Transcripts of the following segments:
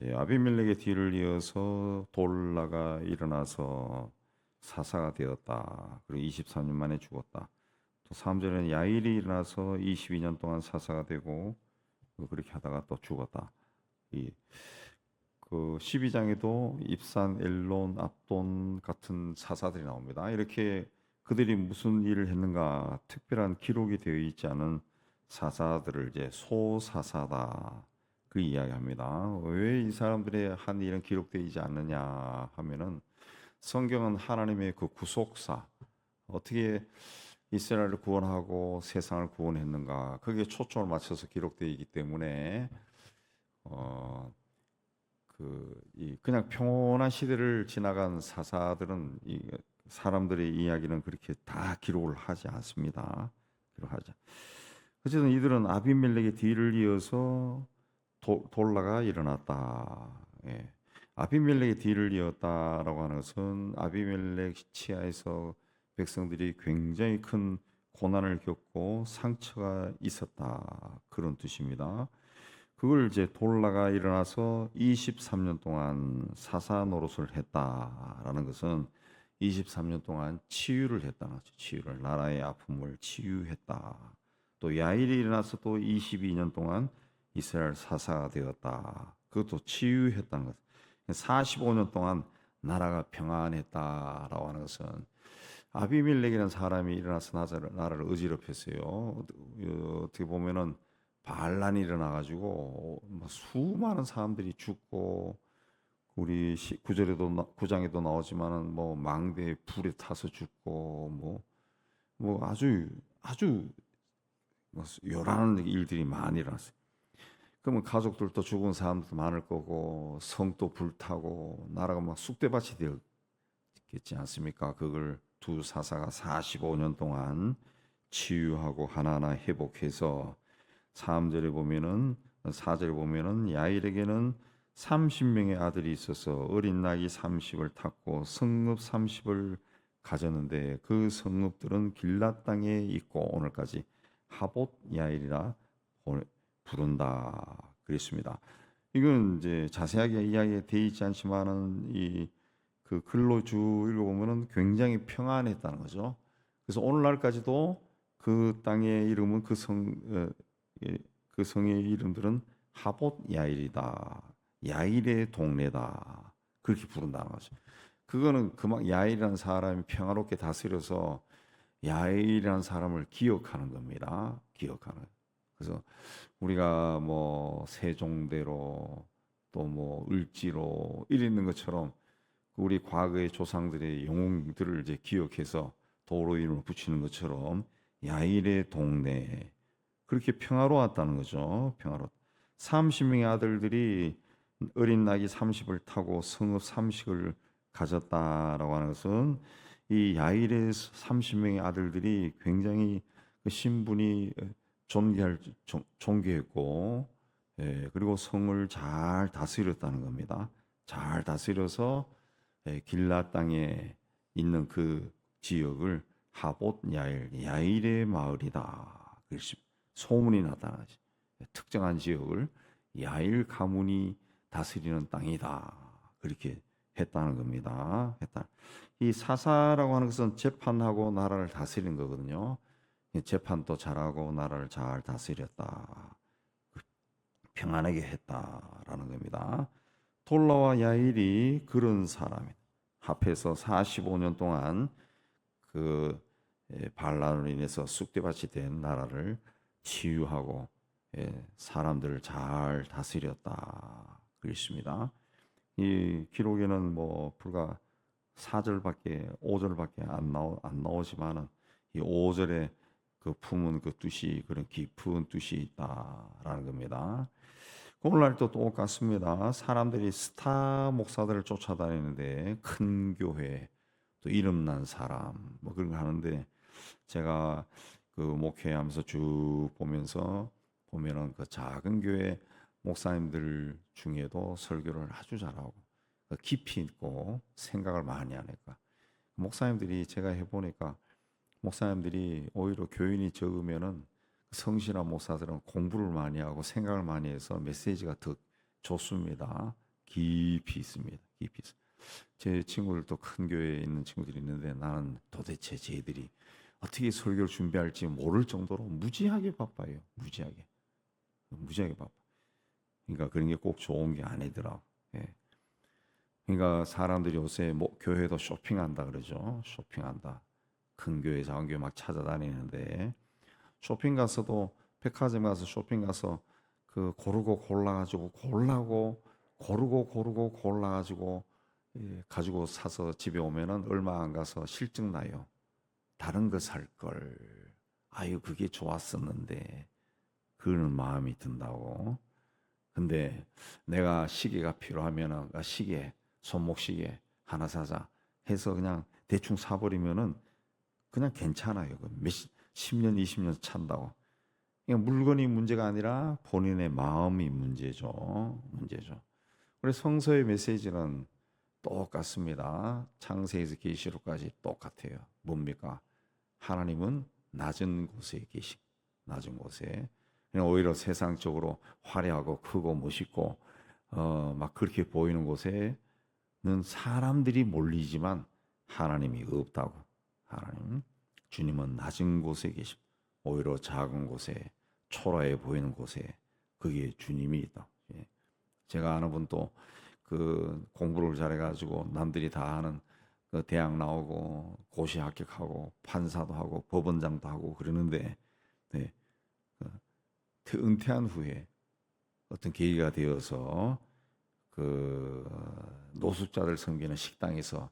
이제 아비멜렉의 뒤를 이어서 돌라가 일어나서 사사가 되었다. 그리고 23년 만에 죽었다. 또 3절에는 야일이 일어나서 22년 동안 사사가 되고 그렇게 하다가 또 죽었다. 이 그 12장에도 입산, 엘론, 압돈 같은 사사들이 나옵니다. 이렇게 그들이 무슨 일을 했는가 특별한 기록이 되어 있지 않은 사사들을 이제 소사사다 그 이야기합니다. 왜 이 사람들의 한 일은 기록되지 않느냐 하면은 성경은 하나님의 그 구속사 어떻게 이스라엘을 구원하고 세상을 구원했는가 거기에 초점을 맞춰서 기록되어 있기 때문에 그냥 평온한 시대를 지나간 사사들은 이 사람들의 이야기는 그렇게 다 기록을 하지 않습니다. 기록하지. 어쨌든 이들은 아비멜렉의 뒤를 이어서 돌라가 일어났다. 예. 아비멜렉의 뒤를 이었다라고 하는 것은 아비멜렉 치하에서 백성들이 굉장히 큰 고난을 겪고 상처가 있었다 그런 뜻입니다. 그걸 이제 돌라가 일어나서 23년 동안 사사 노릇을 했다라는 것은 23년 동안 치유를 했다는 거죠. 치유를 나라의 아픔을 치유했다. 또 야일이 일어나서 또 22년 동안 이스라엘 사사가 되었다. 그것도 치유했다는 것. 45년 동안 나라가 평안했다라고 하는 것은 아비멜렉이라는 사람이 일어나서 나라를 어지럽혔어요. 어떻게 보면은 반란이 일어나가지고 수많은 사람들이 죽고 우리 구절에도 나오지만은 뭐 망대에 불에 타서 죽고 뭐 아주 요란한 일들이 많이 일어났어요. 그러면 가족들도 죽은 사람도 많을 거고 성도 불타고 나라가 막 쑥대밭이 되었겠지 않습니까? 그걸 두 사사가 45년 동안 치유하고 하나하나 회복해서 3절에 보면은 4절에 보면은 야일에게는 30명의 아들이 있어서 어린 나이 30을 탔고 성읍 30을 가졌는데 그 성읍들은 길랏 땅에 있고 오늘까지 하봇 야일이라 부른다 그랬습니다. 이건 이제 자세하게 이야기가 되어 있지 않지만은 이 그 글로 쭉 읽어보면은 굉장히 평안했다는 거죠. 그래서 오늘날까지도 그 땅의 이름은 그 성의 이름들은 하봇 야일이다. 야일의 동네다. 그렇게 부른다는 거죠. 그거는 그만 야일이라는 사람이 평화롭게 다스려서 야일이라는 사람을 기억하는 겁니다. 기억하는. 그래서 우리가 뭐 세종대로 또 뭐 을지로 이랬는 것처럼 우리 과거의 조상들의 영웅들을 이제 기억해서 도로 이름을 붙이는 것처럼 야일의 동네 그렇게 평화로웠다는 거죠. 평화로. 30명의 아들들이 어린 나이 30을 타고 성읍 30을 가졌다라고 하는 것은 이 야일의 30명의 아들들이 굉장히 그 신분이 존귀했고 그리고 성을 잘 다스렸다는 겁니다. 잘 다스려서 길라 땅에 있는 그 지역을 하봇 야일의 마을이다. 소문이 나타나지. 특정한 지역을 야일 가문이 다스리는 땅이다. 그렇게 했다는 겁니다. 이 사사라고 하는 것은 재판하고 나라를 다스리는 거거든요. 재판도 잘하고 나라를 잘 다스렸다. 평안하게 했다라는 겁니다. 돌라와 야일이 그런 사람이 합해서 45년 동안 그 반란으로 인해서 쑥대밭이 된 나라를 치유하고 사람들을 잘 다스렸다 그랬습니다. 이 기록에는 뭐 불과 4절밖에 5절밖에 안 나오지만은 이 5절에 그 품은 그 뜻이 그런 깊은 뜻이 있다라는 겁니다. 오늘날도 똑같습니다. 사람들이 스타 목사들을 쫓아다니는데 큰 교회 또 이름난 사람 뭐 그런 거 하는데 제가 그 목회하면서 쭉 보면은 그 작은 교회 목사님들 중에도 설교를 아주 잘하고 깊이 있고 생각을 많이 하니까 목사님들이 제가 해보니까 목사님들이 오히려 교인이 적으면은 성실한 목사들은 공부를 많이 하고 생각을 많이 해서 메시지가 더 좋습니다. 깊이 있습니다. 깊이 있어. 제 친구들도 큰 교회에 있는 친구들이 있는데 나는 도대체 쟤들이 어떻게 설교를 준비할지 모를 정도로 무지하게 바빠요. 무지하게 바빠. 그러니까 그런 게 꼭 좋은 게 아니더라. 예. 그러니까 사람들이 요새 뭐 교회도 쇼핑한다 그러죠. 쇼핑한다. 큰 교회, 작은 교회 막 찾아다니는데 쇼핑 가서도 백화점 가서 쇼핑 가서 그 고르고 골라가지고 고르고 골라가지고 가지고 사서 집에 오면은 얼마 안 가서 실증 나요. 다른 거 살 걸. 아유 그게 좋았었는데 그런 마음이 든다고. 근데 내가 시계가 필요하면은 시계 손목 시계 하나 사자 해서 그냥 대충 사버리면은 그냥 괜찮아요. 몇 10년 20년 찬다고. 그냥 물건이 문제가 아니라 본인의 마음이 문제죠. 그래서 성서의 메시지는 똑같습니다. 창세에서 계시록까지 똑같아요. 뭡니까? 하나님은 낮은 곳에 낮은 곳에. 그냥 오히려 세상적으로 화려하고 크고 멋있고 막 그렇게 보이는 곳에는 사람들이 몰리지만 하나님이 없다고. 하나님, 주님은 낮은 곳에 오히려 작은 곳에 초라해 보이는 곳에 거기에 주님이 있다. 예. 제가 아는 분도 그 공부를 잘해가지고 남들이 다 하는 그 대학 나오고 고시 합격하고 판사도 하고 법원장도 하고 그러는데 네. 은퇴한 후에 어떤 계기가 되어서 그 노숙자들 섬기는 식당에서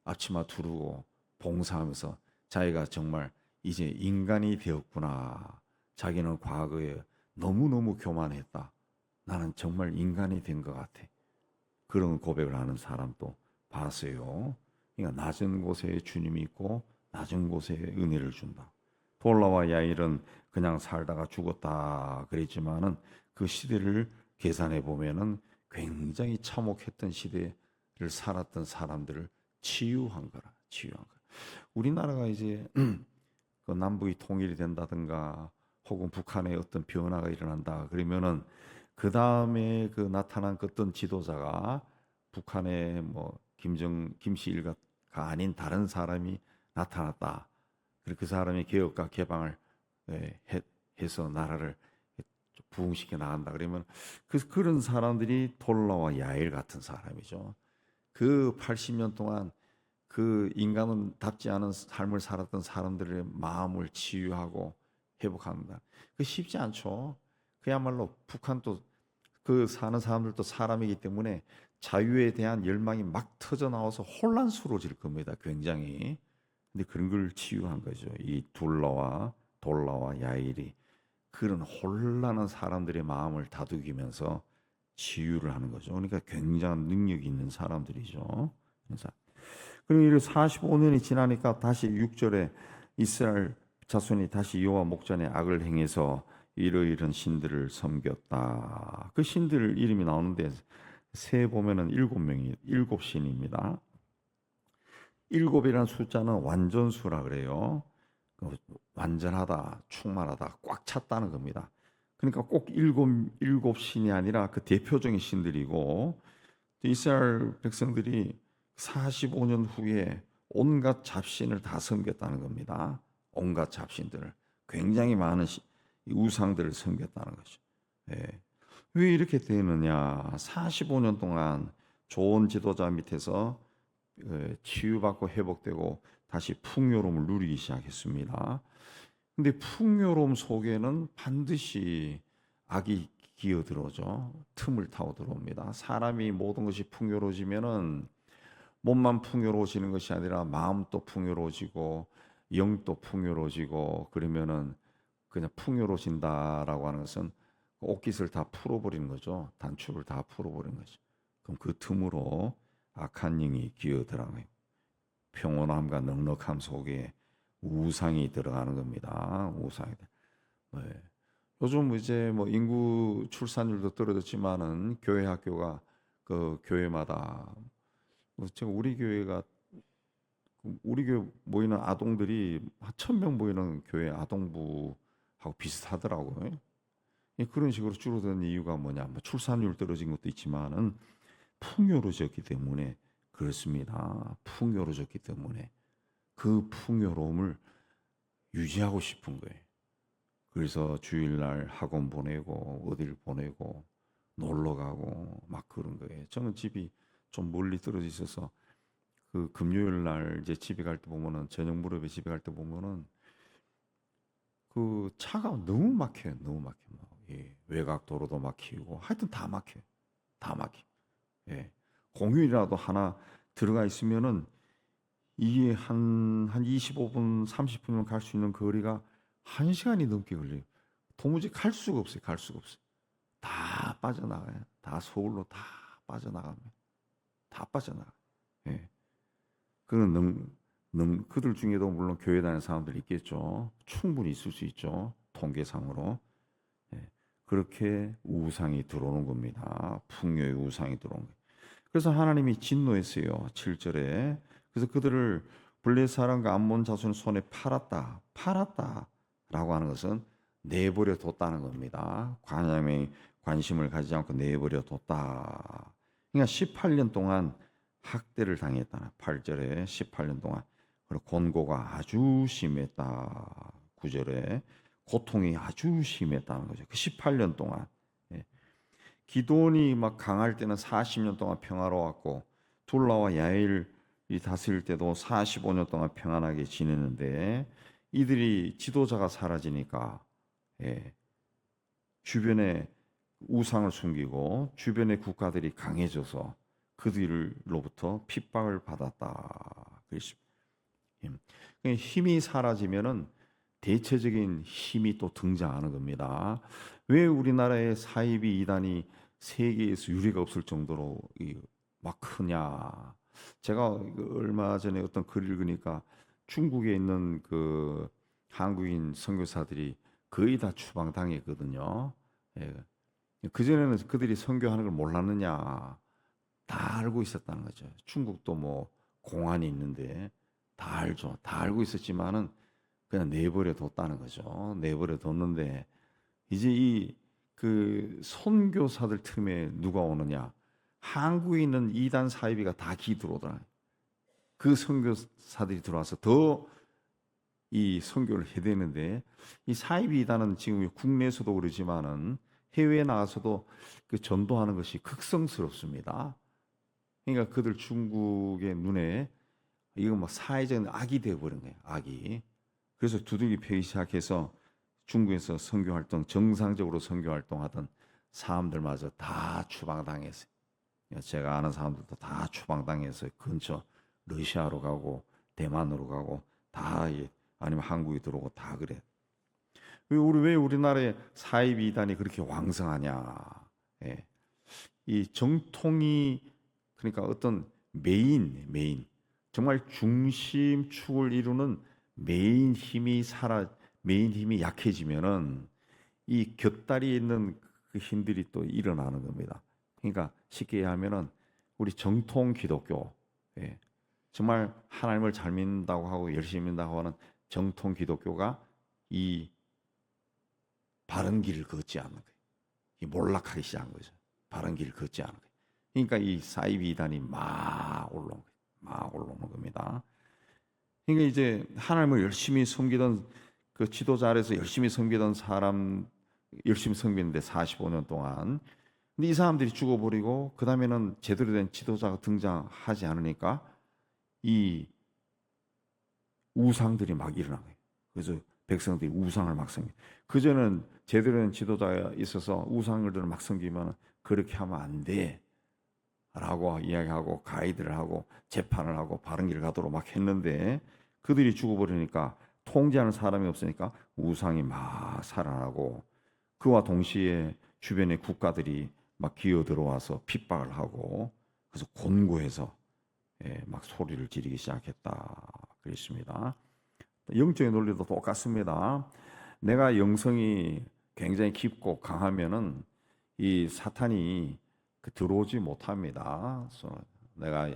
앞치마 두르고 봉사하면서 자기가 정말 이제 인간이 되었구나. 자기는 과거에 너무너무 교만했다. 나는 정말 인간이 된 것 같아. 그런 고백을 하는 사람도 봤어요. 그러니까 낮은 곳에 주님이 있고 낮은 곳에 은혜를 준다. 돌라와 야일은 그냥 살다가 죽었다 그랬지만은 그 시대를 계산해 보면은 굉장히 참혹했던 시대를 살았던 사람들을 치유한 거라. 우리나라가 이제 그 남북이 통일이 된다든가 혹은 북한에 어떤 변화가 일어난다 그러면은 그 다음에 그 나타난 그 어떤 지도자가 북한의 뭐 김시일가 아닌 다른 사람이 나타났다. 그리고 그 사람이 개혁과 개방을 해서 나라를 부흥시켜 나간다. 그러면 그런 사람들이 돌라와 야일 같은 사람이죠. 그 80년 동안 그 인간은 답지 않은 삶을 살았던 사람들의 마음을 치유하고 회복합니다. 그 쉽지 않죠. 그야말로 북한도 그 사는 사람들도 사람이기 때문에 자유에 대한 열망이 막 터져 나와서 혼란스러워질 겁니다. 굉장히. 근데 그런 걸 치유한 거죠. 이 돌라와 야일이 그런 혼란한 사람들의 마음을 다독이면서 치유를 하는 거죠. 그러니까 굉장한 능력이 있는 사람들이죠. 그리고 45년이 지나니까 다시 6절에 이스라엘 자손이 다시 여호와 목전에 악을 행해서 이러이러한 신들을 섬겼다. 그 신들 이름이 나오는데 세 보면은 7 신입니다. 7이라는 숫자는 완전수라 그래요. 완전하다, 충만하다, 꽉 찼다는 겁니다. 그러니까 꼭 일곱 신이 아니라 그 대표적인 신들이고 이스라엘 백성들이 45년 후에 온갖 잡신을 다 섬겼다는 겁니다. 온갖 잡신들을 굉장히 많은 우상들을 섬겼다는 거죠. 예. 왜 이렇게 되느냐? 45년 동안 좋은 지도자 밑에서 치유받고 회복되고 다시 풍요로움을 누리기 시작했습니다. 근데 풍요로움 속에는 반드시 악이 기어들어오죠. 틈을 타고 들어옵니다. 사람이 모든 것이 풍요로워지면은 몸만 풍요로워지는 것이 아니라 마음도 풍요로워지고 영도 풍요로워지고 그러면은 그냥 풍요로워진다라고 하는 것은 옷깃을 다 풀어버리는 거죠. 단추를 다 풀어버리는 거죠. 그럼 그 틈으로 악한 영이 기어들어가요. 평온함과 넉넉함 속에 우상이 들어가는 겁니다. 우상이. 네. 요즘 이제 뭐 인구 출산율도 떨어졌지만은 교회 학교가 그 교회마다 제가 우리 교회 모이는 아동들이 한 1,000명 모이는 교회 아동부하고 비슷하더라고요. 그런 식으로 줄어든 이유가 뭐냐? 뭐 출산율 떨어진 것도 있지만은 풍요로워졌기 때문에 그렇습니다. 풍요로워졌기 때문에 그 풍요로움을 유지하고 싶은 거예요. 그래서 주일날 학원 보내고 어딜 보내고 놀러 가고 막 그런 거예요. 저는 집이 좀 멀리 떨어져 있어서 그 금요일 날 이제 집에 갈 때 보면은 저녁 무렵에 집에 갈 때 보면은 그 차가 너무 막혀요. 너무 막혀. 뭐, 예. 외곽 도로도 막히고 하여튼 다 막혀요. 다 막혀. 예. 공휴일이라도 하나 들어가 있으면은 이게 한 25분, 30분이면 갈 수 있는 거리가 1시간이 넘게 걸려요. 도무지 갈 수가 없어요. 갈 수가 없어요. 다 빠져나가요. 다 서울로 다 빠져나갑니다. 다 빠져나가요. 예. 그는 그들 중에도 물론 교회 다니는 사람들이 있겠죠. 충분히 있을 수 있죠. 통계상으로. 예. 그렇게 우상이 들어오는 겁니다. 풍요의 우상이 들어오는 거예요. 그래서 하나님이 진노했어요. 7절에. 그래서 그들을 블레 사람과 암몬 자손 손에 팔았다. 팔았다라고 하는 것은 내버려 뒀다는 겁니다. 관ям에 관심을 가지지 않고 내버려 뒀다. 그러니까 18년 동안 학대를 당했다. 8절에 18년 동안. 그리고 곤고가 아주 심했다. 9절에 고통이 아주 심했다는 거죠. 그 18년 동안. 예. 기드온이 막 강할 때는 40년 동안 평화로웠고 둘라와 야일이 다스릴 때도 45년 동안 평안하게 지내는데 이들이 지도자가 사라지니까 예, 주변에 우상을 숨기고 주변의 국가들이 강해져서 그들로부터 핍박을 받았다. 그렇습니다. 힘이 사라지면은 대체적인 힘이 또 등장하는 겁니다. 왜 우리나라의 사이비 이단이 세계에서 유례가 없을 정도로 막 크냐? 제가 얼마 전에 어떤 글을 읽으니까 중국에 있는 그 한국인 선교사들이 거의 다 추방당했거든요. 예. 그전에는 그들이 선교하는 걸 몰랐느냐? 다 알고 있었다는 거죠. 중국도 뭐 공안이 있는데 다 알죠. 다 알고 있었지만은 그냥 내버려 뒀다는 거죠. 내버려 뒀는데 이제 이 그 선교사들 틈에 누가 오느냐? 한국에 있는 이단 사이비가 다 기들어오더라. 그 선교사들이 들어와서 더 이 선교를 해야 되는데 이 사이비 이단은 지금 국내에서도 그러지만은 해외에 나가서도 그 전도하는 것이 극성스럽습니다. 그러니까 그들 중국의 눈에 이거 뭐 사회적인 악이 되어버린 거예요. 악이. 그래서 두들기 패기 시작해서 중국에서 선교 활동, 정상적으로 선교 활동하던 사람들마저 다 추방당했어요. 제가 아는 사람들도 다 추방당해서 근처 러시아로 가고 대만으로 가고 다 아니면 한국에 들어오고 다 그래. 왜 우리나라의 사이비 이단이 그렇게 왕성하냐? 예. 이 정통이 그러니까 어떤 메인 정말 중심축을 이루는 메인 힘이 약해지면은 이 곁다리에 있는 그 힘들이 또 일어나는 겁니다. 그러니까 쉽게 하면은 우리 정통 기독교, 예, 정말 하나님을 잘 믿는다고 하고 열심히 믿는다고 하는 정통 기독교가 이 바른 길을 걷지 않는 거예요. 이 몰락하기 시작한 거죠. 바른 길을 걷지 않는 거예요. 그러니까 이 사이비 이단이 막 올라오는 거예요. 막 올라오는 겁니다. 그러니까 이제 하나님을 열심히 섬기던 그 지도자 아래서 열심히 섬기던 사람 열심히 섬기는데 45년 동안 근데 이 사람들이 죽어버리고 그 다음에는 제대로 된 지도자가 등장하지 않으니까 이 우상들이 막 일어난 거예요. 그래서 백성들이 우상을 막 섬겨. 그전에는 제대로 된 지도자가 있어서 우상들을 막 섬기면 그렇게 하면 안 돼. 라고 이야기하고 가이드를 하고 재판을 하고 바른 길을 가도록 막 했는데 그들이 죽어버리니까 통제하는 사람이 없으니까 우상이 막 살아나고 그와 동시에 주변의 국가들이 막 기어 들어와서 핍박을 하고 그래서 곤고해서 막 소리를 지르기 시작했다 그랬습니다. 영적인 논리도 똑같습니다. 내가 영성이 굉장히 깊고 강하면은 이 사탄이 들어오지 못합니다. 그래서 내가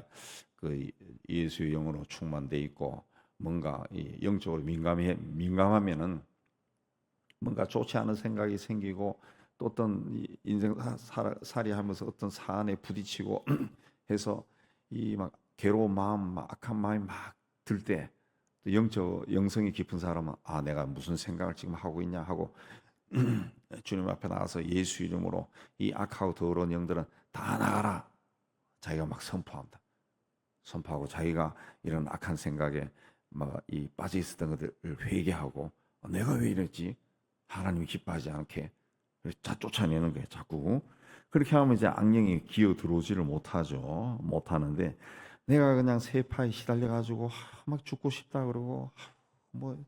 그 예수의 영으로 충만돼 있고 뭔가 영적으로 민감하면은 뭔가 좋지 않은 생각이 생기고 또 어떤 인생 살이 하면서 어떤 사안에 부딪히고 해서 이 막 괴로운 마음, 막 악한 마음이 막 들 때, 또 영성이 깊은 사람은 아 내가 무슨 생각을 지금 하고 있냐 하고 주님 앞에 나가서 예수 이름으로 이 악하고 더러운 영들은 다 나가라. 자기가 막 선포합니다. 선포하고 자기가 이런 악한 생각에 막 이 빠져 있었던 것들을 회개하고 내가 왜 이랬지? 하나님이 기뻐하지 않게 다 쫓아내는 거예요. 자꾸 그렇게 하면 이제 악령이 기어 들어오지를 못하죠. 못하는데 내가 그냥 세파에 시달려 가지고 막 죽고 싶다 그러고 뭐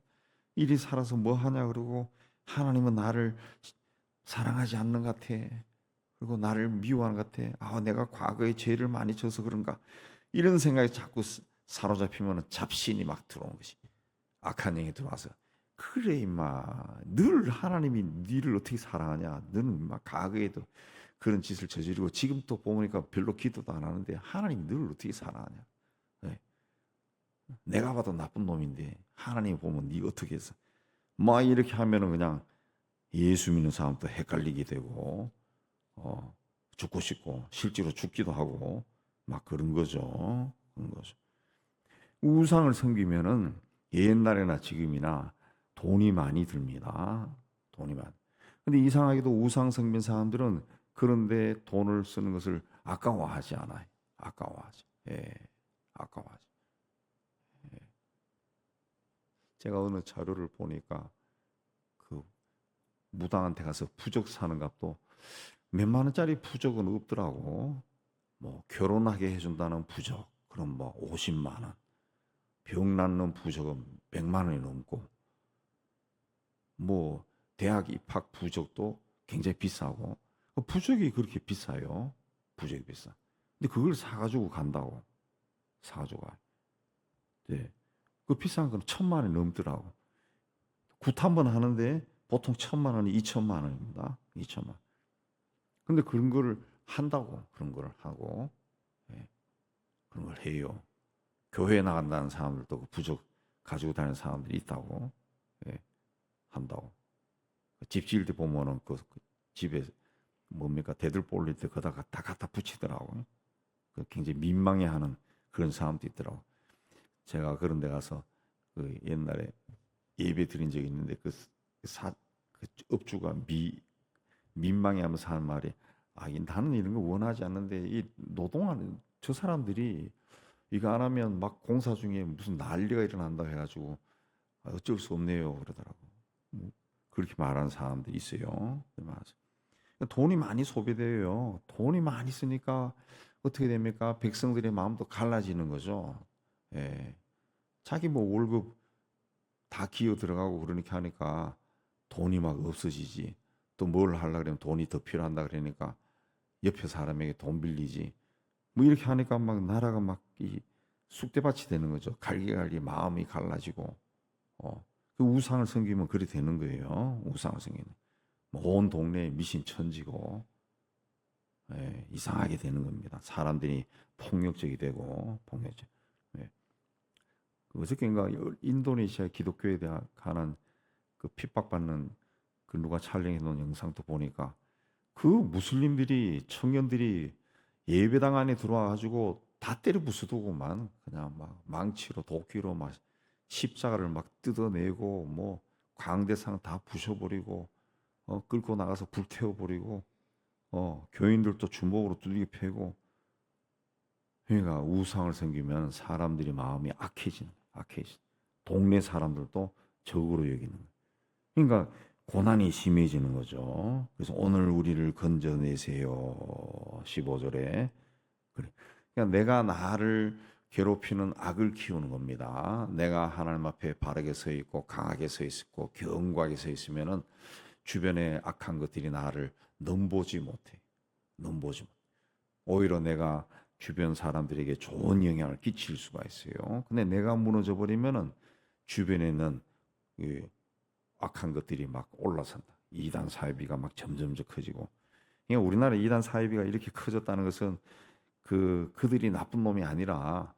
이리 살아서 뭐 하냐 그러고 하나님은 나를 사랑하지 않는 것 같아. 그리고 나를 미워하는 것 같아. 아, 내가 과거에 죄를 많이 져서 그런가. 이런 생각이 자꾸 사로잡히면 잡신이 막 들어오는 것이. 악한 영이 들어와서 그래 임마 늘 하나님이 니를 어떻게 사랑하냐. 너는 막 과거에도 그런 짓을 저지르고 지금 또 보니까 별로 기도도 안 하는데 하나님이 늘 어떻게 사랑하냐. 네. 내가 봐도 나쁜 놈인데 하나님 보면 니 어떻게 해서 막 이렇게 하면은 그냥 예수 믿는 사람도 헷갈리게 되고 죽고 싶고 실제로 죽기도 하고 막 그런 거죠. 그런 거죠. 우상을 섬기면은 옛날이나 지금이나 돈이 많이 듭니다. 돈이 많. 근데 이상하게도 우상 섬긴 사람들은 그런데 돈을 쓰는 것을 아까워하지 않아요. 아까워하지. 예, 아까워하지. 예. 제가 어느 자료를 보니까 그 무당한테 가서 부적 사는 값도 몇만 원짜리 부적은 없더라고. 뭐 결혼하게 해준다는 부적, 그럼 뭐 50만 원. 병 낫는 부적은 100만 원이 넘고, 뭐 대학 입학 부적도 굉장히 비싸고, 부적이 그렇게 비싸요. 부적이 비싸. 근데 그걸 사가지고 간다고. 사가지고 가. 네. 그 비싼 건 1,000만 원이 넘더라고. 굿 한 번 하는데 보통 1,000만 원이 2천만 원입니다. 2천만 원. 근데 그런 거를 한다고. 그런 거를 하고. 예. 그런 걸 해요. 교회에 나간다는 사람들도 그 부적 가지고 다니는 사람들이 있다고. 예. 한다고. 집 지을 때 보면은 그 집에 뭡니까 대들보 올릴 때 거기다가 다 갖다 붙이더라고. 그 굉장히 민망해하는 그런 사람도 있더라고. 제가 그런 데 가서 그 옛날에 예배 드린 적이 있는데 그 업주가 민망해하면서 하는 말이 나는 이런 거 원하지 않는데 이 노동하는 저 사람들이 이거 안 하면 막 공사 중에 무슨 난리가 일어난다 해가지고 어쩔 수 없네요 그러더라고. 그렇게 말하는 사람들이 있어요. 맞아. 돈이 많이 소비돼요. 돈이 많이 쓰니까 어떻게 됩니까? 백성들의 마음도 갈라지는 거죠. 예. 자기 뭐 월급 다 기어 들어가고 그러니까 하니까 돈이 막 없어지지. 또 뭘 하려고 그러면 돈이 더 필요한다 그러니까 옆에 사람에게 돈 빌리지. 뭐 이렇게 하니까 막 나라가 막 이 쑥대밭이 되는 거죠. 갈기갈기 마음이 갈라지고. 그 우상을 섬기면 그리 되는 거예요. 우상을 섬기는. 온 동네에 미신 천지고 이상하게 되는 겁니다. 사람들이 폭력적이 되고 폭력적. 예. 어저께인가 인도네시아 기독교에 대한 관한 그 핍박받는 그 누가 촬영해 놓은 영상도 보니까 그 무슬림들이 청년들이 예배당 안에 들어와 가지고 다 때려 부수더구만. 그냥 막 망치로 도끼로 막 십자가를 막 뜯어내고 뭐 광대상 다 부셔버리고 끌고 나가서 불태워버리고 교인들도 주먹으로 두들겨 패고. 그러니까 우상을 섬기면 사람들이 마음이 악해지는. 동네 사람들도 적으로 여기는 거예요. 그러니까 고난이 심해지는 거죠. 그래서 오늘 우리를 건져내세요. 15절에. 그래. 그러니까 내가 나를 괴롭히는 악을 키우는 겁니다. 내가 하나님 앞에 바르게 서 있고 강하게 서 있고 견고하게 서 있으면은 주변의 악한 것들이 나를 넘보지 못해. 오히려 내가 주변 사람들에게 좋은 영향을 끼칠 수가 있어요. 근데 내가 무너져 버리면은 주변에 있는 그 악한 것들이 막 올라선다. 이단 사이비가 막 점점 커지고. 그러니까 우리나라 이단 사이비가 이렇게 커졌다는 것은 그들이 나쁜 놈이 아니라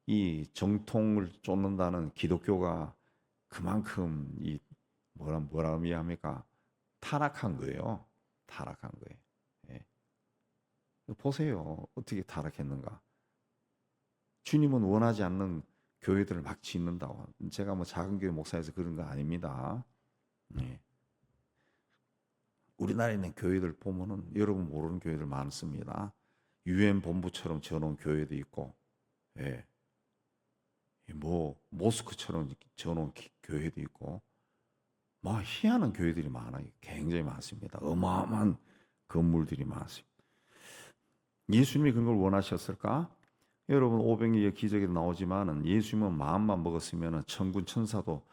이 정통을 쫓는다는 기독교가 그만큼 이 뭐라 의미합니까? 타락한 거예요. 타락한 거예요. 예. 보세요. 어떻게 타락했는가. 주님은 원하지 않는 교회들을 막 짓는다고. 제가 뭐 작은 교회 목사에서 그런 거 아닙니다. 예. 우리나라에 있는 교회들 보면은 여러분 모르는 교회들 많습니다. 유엔 본부처럼 지어놓은 교회도 있고, 예. 뭐 모스크처럼 지어놓은 교회도 있고, 뭐 희한한 교회들이 많아요. 굉장히 많습니다. 어마어마한 건물들이 많습니다. 예수님이 그런 걸 원하셨을까? 여러분 오병이의 기적에도 나오지만은 예수님은 마음만 먹었으면은 천군 천사도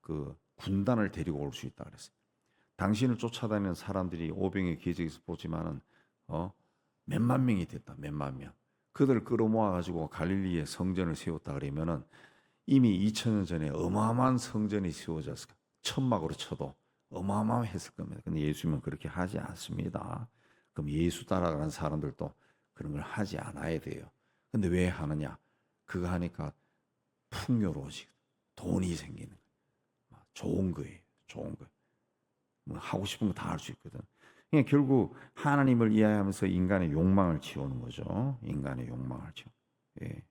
그 군단을 데리고 올 수 있다 그랬어요. 당신을 쫓아다니는 사람들이 오병이의 기적에서 보지만은 몇만 명이 됐다. 몇만 명. 그들을 끌어모아 가지고 갈릴리에 성전을 세웠다 그러면은 이미 2000년 전에 어마어마한 성전이 세워졌을 거예요. 천막으로 쳐도 어마어마했을 겁니다. 근데 예수님은 그렇게 하지 않습니다. 그럼 예수 따라가는 사람들도 그런 걸 하지 않아야 돼요. 근데 왜 하느냐? 그거 하니까 풍요로워지고 돈이 생기는 거예요. 좋은 거예요. 좋은 거. 뭐 하고 싶은 거 다 할 수 있거든. 그러니까 결국 하나님을 이해하면서 인간의 욕망을 치우는 거죠. 인간의 욕망을 치우. 예.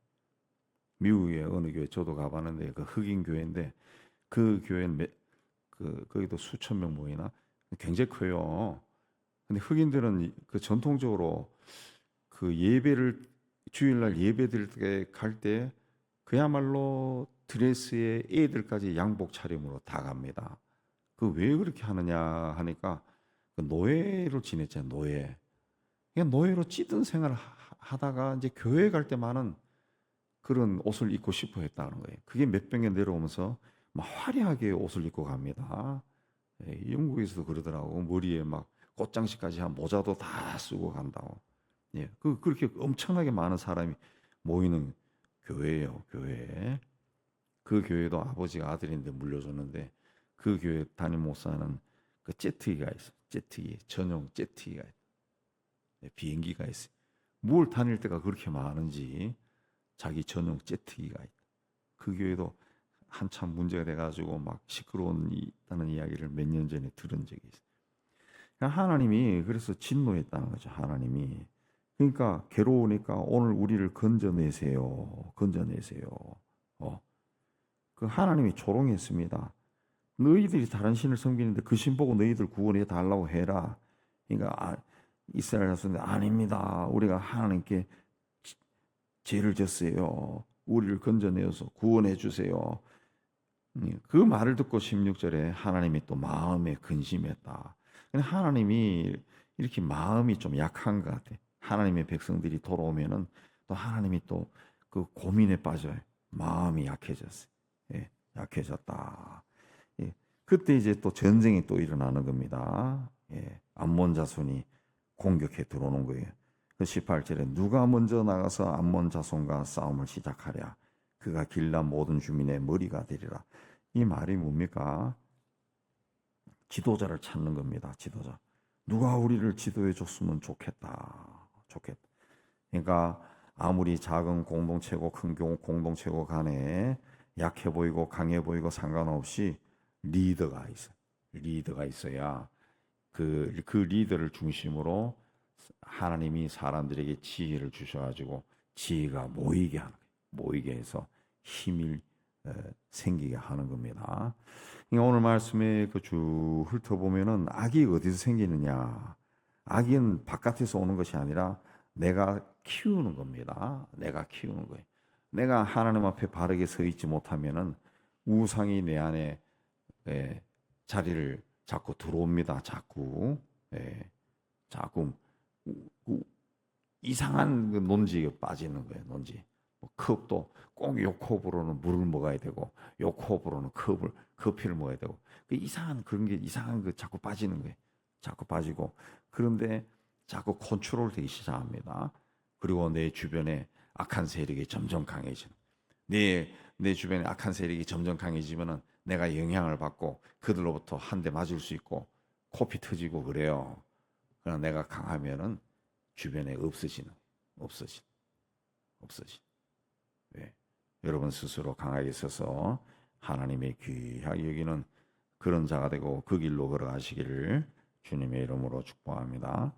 미국의 어느 교회 저도 가봤는데 그 흑인 교회인데 그 교회는 거기도 수천 명 모이나 굉장히 커요. 근데 흑인들은 그 전통적으로 그 예배를 주일날 예배 드릴 때 갈 때 그야말로 드레스에 애들까지 양복 차림으로 다 갑니다. 그 왜 그렇게 하느냐 하니까 그 노예로 지냈잖아요. 노예. 그냥 노예로 찌든 생활을 하다가 이제 교회 갈 때만은 그런 옷을 입고 싶어 했다는 거예요. 그게 몇백 년 내려오면서 막 화려하게 옷을 입고 갑니다. 예, 영국에서도 그러더라고. 머리에 막 꽃장식까지 한 모자도 다 쓰고 간다고. 예, 그렇게 엄청나게 많은 사람이 모이는 교회예요, 교회. 그 교회도 아버지가 아들인데 물려줬는데 그 교회 담임 목사는 그 제트기가 있어. 제트기, 전용 제트기가 있어. 예, 비행기가 있어. 뭘 다닐 때가 그렇게 많은지 자기 전용 제트기가 있다. 그 교회도 한참 문제가 돼가지고 막 시끄러운다는 이야기를 몇 년 전에 들은 적이 있어요. 그러니까 하나님이 그래서 진노했다는 거죠. 하나님이. 그러니까 괴로우니까 오늘 우리를 건져내세요. 건져내세요. 그 하나님이 조롱했습니다. 너희들이 다른 신을 섬기는데 그 신 보고 너희들 구원해 달라고 해라. 그러니까 이스라엘 자손들 아닙니다. 우리가 하나님께 죄를 졌어요. 우리를 건져내어서 구원해 주세요. 그 말을 듣고 16절에 하나님이 또 마음에 근심했다. 하나님이 이렇게 마음이 좀 약한 것 같아. 하나님의 백성들이 돌아오면은 또 하나님이 또 그 고민에 빠져요. 마음이 약해졌어요. 예, 약해졌다. 예, 그때 이제 또 전쟁이 또 일어나는 겁니다. 예, 암몬 자손이 공격해 들어오는 거예요. 그 18절에 누가 먼저 나가서 암몬 자손과 싸움을 시작하랴. 그가 길라 모든 주민의 머리가 되리라. 이 말이 뭡니까? 지도자를 찾는 겁니다. 지도자. 누가 우리를 지도해 줬으면 좋겠다. 좋겠다. 그러니까 아무리 작은 공동체고 큰 공동체고 간에 약해 보이고 강해 보이고 상관없이 리더가 있어요. 리더가 있어야 그 리더를 중심으로 하나님이 사람들에게 지혜를 주셔가지고 지혜가 모이게 하는 거예요. 모이게 해서 힘이 생기게 하는 겁니다. 그러니까 오늘 말씀에 그 쭉 훑어보면은 악이 어디서 생기느냐? 악은 바깥에서 오는 것이 아니라 내가 키우는 겁니다. 내가 키우는 거예요. 내가 하나님 앞에 바르게 서 있지 못하면은 우상이 내 안에 자리를 자꾸 들어옵니다. 자꾸 자꾸 이상한 그 논지에 빠지는 거예요. 논지. 뭐 컵도 꼭 요 컵으로는 물을 먹어야 되고 요 컵으로는 커피를 먹어야 되고 그 이상한 그런 게 이상한 거 자꾸 빠지는 거예요. 자꾸 빠지고 그런데 자꾸 컨트롤 되기 시작합니다. 그리고 내 주변에 악한 세력이 점점 강해지는. 내 주변에 악한 세력이 점점 강해지면은 내가 영향을 받고 그들로부터 한 대 맞을 수 있고 코피 터지고 그래요. 그러나 내가 강하면은 주변에 없어지는. 네. 여러분 스스로 강하게 서서 하나님의 귀하게 여기는 그런 자가 되고 그 길로 걸어가시기를 주님의 이름으로 축복합니다.